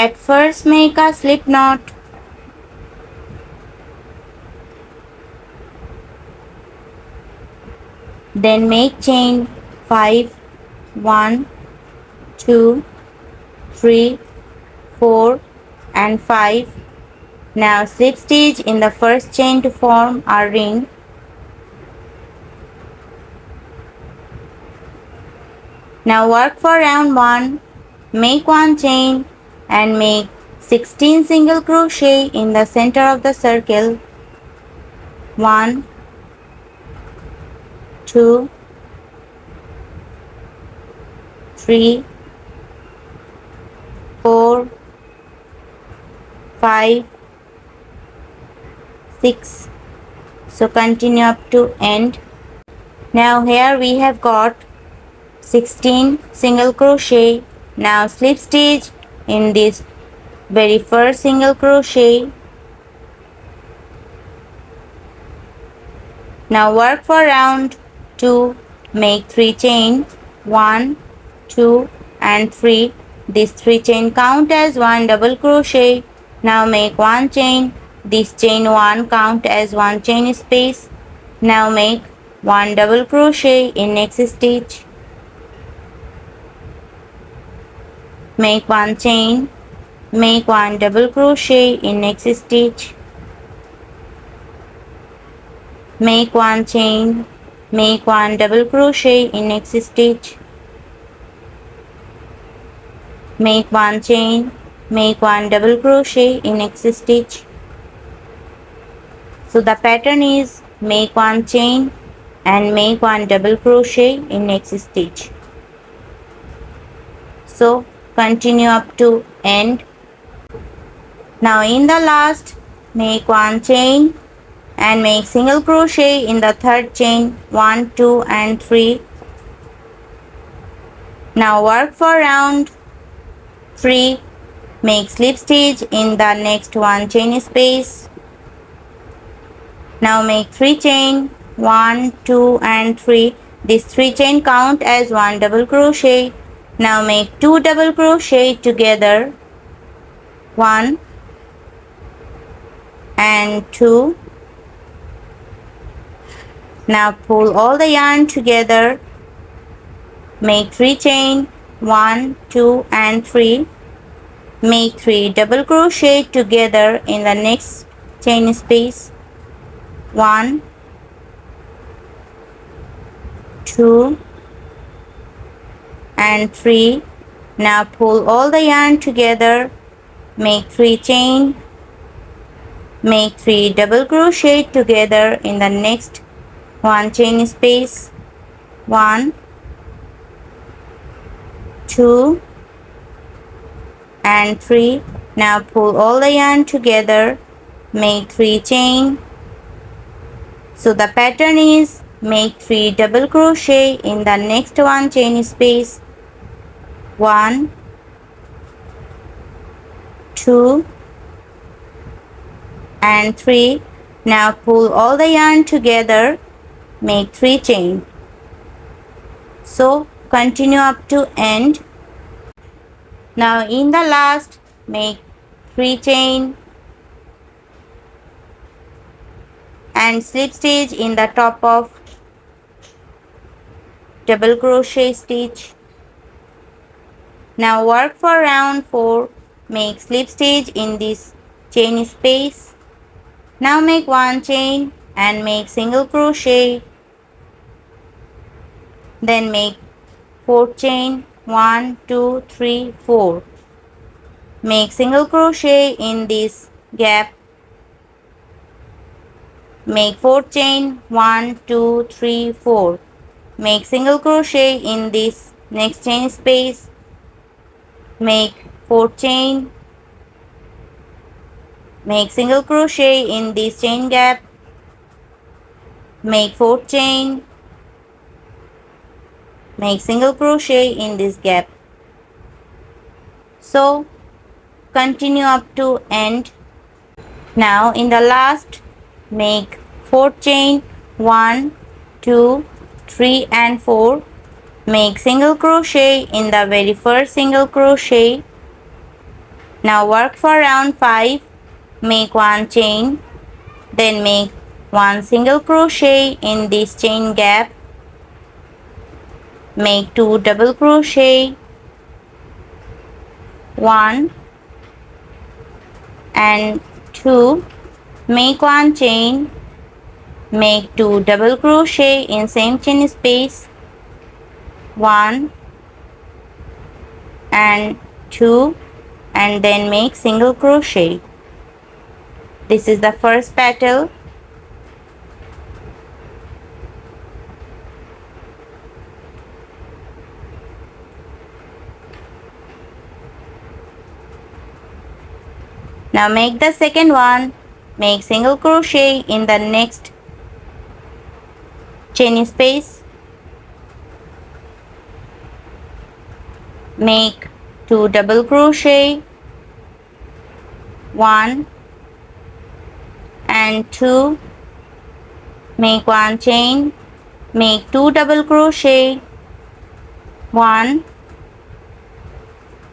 At first make a slip knot. Then make chain 5, 1, 2, 3, 4 and 5. Now slip stitch in the first chain to form a ring. Now work for round 1. Make 1 chain and make 16 single crochet in the center of the circle. 1, 2, 3, 4, 5, 6. So continue up to end. Now here we have got 16 single crochet. Now slip stitch in this very first single crochet. Now work for round 2. Make 3 chain, 1, 2 and 3. This 3 chain count as 1 double crochet. Now make 1 chain. This chain 1 count as 1 chain space. Now make 1 double crochet in next stitch. Make 1 chain. Make 1 double crochet in next stitch. Make 1 chain. Make 1 double crochet in next stitch. Make 1 chain. Make 1 double crochet in next stitch. So the pattern is make 1 chain and make 1 double crochet in next stitch. So continue up to end. Now in the last, make 1 chain and make single crochet in the third chain, 1, 2 and 3. Now work for round 3. Make slip stitch in the next 1 chain space. Now make 3 chain, 1, 2 and 3. This 3 chain count as 1 double crochet. Now make 2 double crochet together, 1 and 2. Now pull all the yarn together. Make 3 chain, 1, 2 and 3. Make 3 double crochet together in the next chain space. 1, 2 and 3. Now pull all the yarn together. Make 3 chain. Make 3 double crochet together in the next 1 chain space. 1, 2 and 3. Now pull all the yarn together. Make 3 chain. So the pattern is make 3 double crochet in the next 1 chain space. 1, 2 and 3. Now pull all the yarn together. Make 3 chain. So continue up to end. Now in the last, make 3 chain and slip stitch in the top of double crochet stitch. Now work for round 4. Make slip stitch in this chain space. Now make 1 chain and make single crochet. Then make 4 chain, 1, 2, 3, 4. Make single crochet in this gap. Make 4 chain, 1, 2, 3, 4. Make single crochet in this next chain space. Make 4 chain. Make single crochet in this chain gap. Make 4 chain. Make single crochet in this gap. So continue up to end. Now in the last, make 4 chain, 1, 2, 3 and 4. Make single crochet in the very first single crochet. Now work for round 5. Make 1 chain, then make 1 single crochet in this chain gap. Make 2 double crochet, 1 and 2. Make 1 chain, make 2 double crochet in same chain space, 1 and 2, and then make single crochet. This is the first petal. Now make the second one. Make single crochet in the next chain space. Make 2 double crochet, 1 and 2. Make 1 chain, make 2 double crochet, 1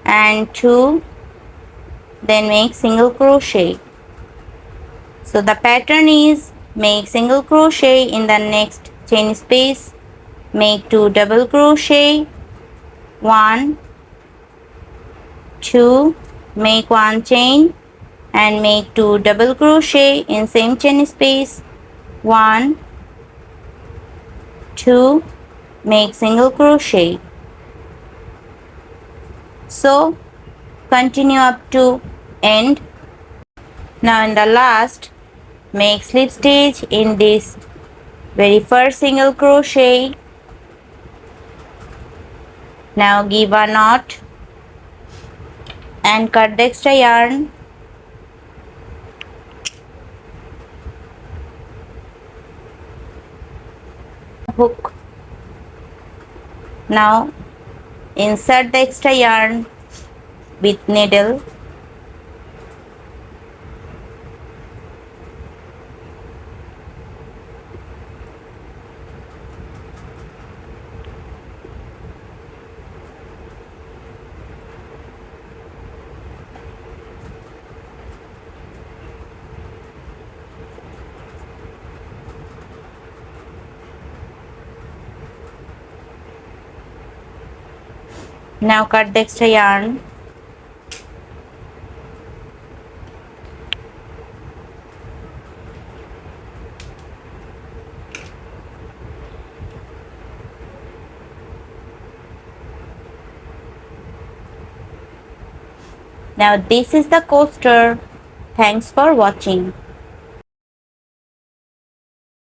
and 2, then make single crochet. So the pattern is make single crochet in the next chain space, make 2 double crochet, 1, 2, make 1 chain and make 2 double crochet in same chain space, 1, 2, make single crochet. So continue up to end. Now in the last, make slip stitch in this very first single crochet. Now give a knot and cut the extra yarn. Hook. Now insert the extra yarn with needle. Now cut the extra yarn. Now this is the coaster. Thanks for watching.